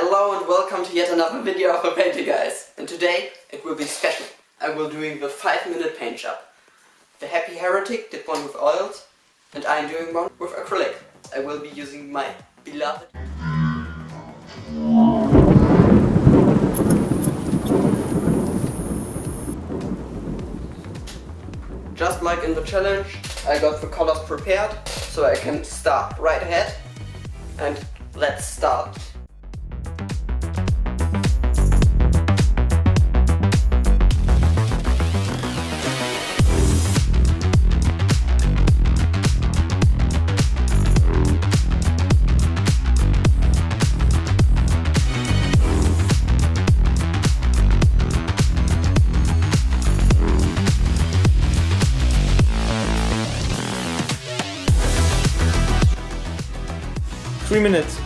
Hello and welcome to yet another video of a painting, guys. And today it will be special. I will doing the 5-minute paint job. The happy heretic did one with oils and I am doing one with acrylic. I will be using my beloved. Just like in the challenge, I got the colors prepared so I can start right ahead. And let's start. Three minutes.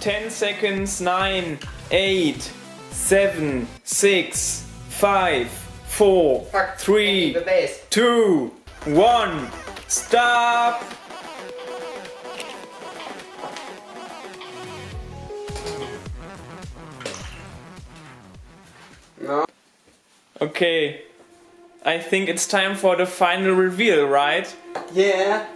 Ten seconds. 9, 8, 7, 6, 5, 4, 3, 2, 1. Stop! No. Okay, I think it's time for the final reveal, right? Yeah.